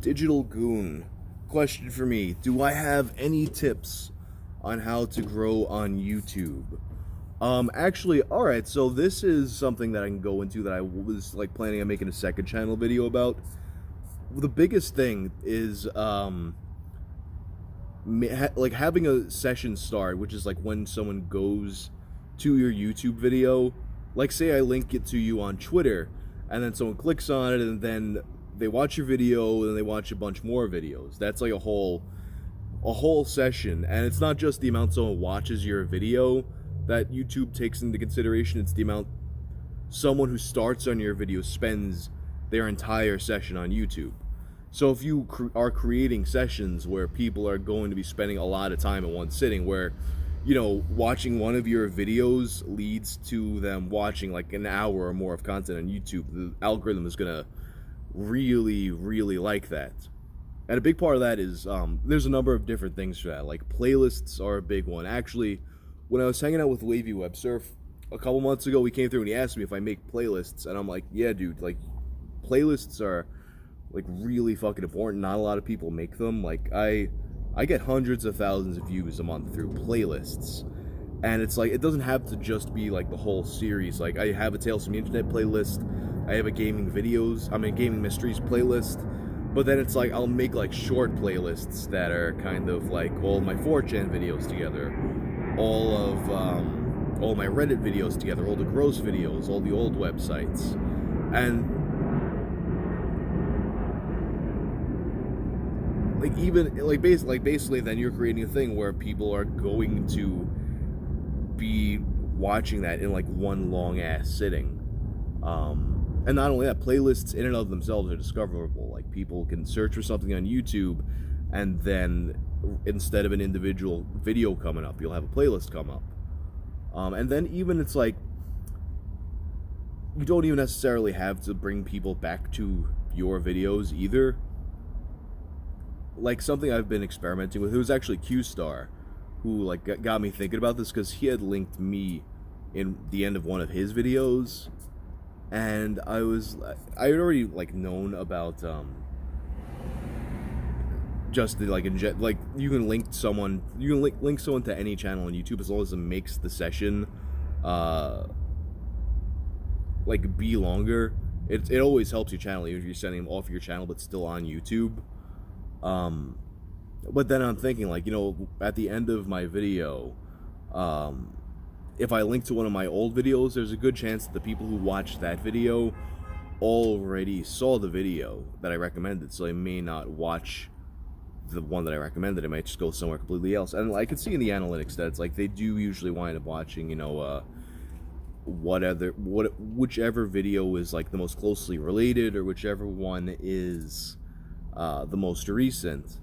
Digital Goon. Question for me. Do I have any tips on how to grow on YouTube? Actually, alright, so this is something that I can go into that I was, like, planning on making a second channel video about. The biggest thing is, like, having a session start, which is, like, when someone goes to your YouTube video. Like, say I link it to you on Twitter, and then someone clicks on it, and then they watch your video, and they watch a bunch more videos. That's like a whole session, and it's not just the amount someone watches your video that YouTube takes into consideration, it's the amount someone who starts on your video spends their entire session on YouTube. So if you are creating sessions where people are going to be spending a lot of time in one sitting, where, you know, watching one of your videos leads to them watching like an hour or more of content on YouTube, the algorithm is gonna really, really like that. And a big part of that is, there's a number of different things for that. Like, playlists are a big one. Actually, when I was hanging out with Wavy Web Surf a couple months ago, we came through and he asked me if I make playlists, and I'm like, yeah, dude, like, playlists are, like, really fucking important. Not a lot of people make them. Like, I get hundreds of thousands of views a month through playlists, and it's like, it doesn't have to just be, like, the whole series. Like, I have a Tales from the Internet playlist, I have a gaming mysteries playlist, but then it's like, I'll make, like, short playlists that are kind of like all my 4chan videos together, all my Reddit videos together, all the gross videos, all the old websites, and like, even like basically then you're creating a thing where people are going to be watching that in like one long ass sitting. And not only that, playlists in and of themselves are discoverable. Like, people can search for something on YouTube, and then instead of an individual video coming up, you'll have a playlist come up. And then even it's like, you don't even necessarily have to bring people back to your videos either. Like, something I've been experimenting with, it was actually Q-Star who, like, got me thinking about this, because he had linked me in the end of one of his videos, and I had already, like, known about, just the, like, you can link someone to any channel on YouTube as long as it makes the session, like, be longer. It always helps your channel, even if you're sending them off your channel but still on YouTube. But then I'm thinking, like, you know, at the end of my video, if I link to one of my old videos, there's a good chance that the people who watched that video already saw the video that I recommended, so they may not watch the one that I recommended. It might just go somewhere completely else. And I can see in the analytics that it's like they do usually wind up watching, you know, whichever video is like the most closely related, or whichever one is the most recent.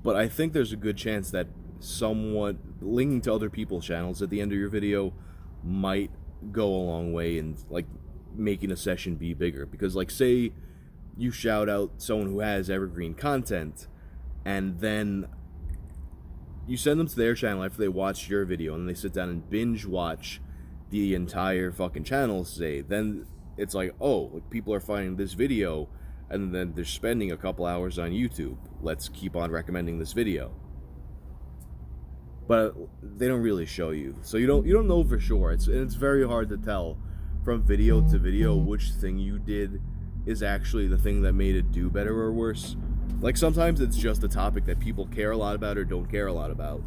But I think there's a good chance that someone linking to other people's channels at the end of your video might go a long way in, like, making a session be bigger. Because, like, say you shout out someone who has evergreen content, and then you send them to their channel after they watch your video, and they sit down and binge watch the entire fucking channel, say, then it's like, oh, like, people are finding this video, and then they're spending a couple hours on YouTube. Let's keep on recommending this video. But they don't really show you, so you don't know for sure. It's very hard to tell from video to video which thing you did is actually the thing that made it do better or worse. Like, sometimes it's just a topic that people care a lot about or don't care a lot about.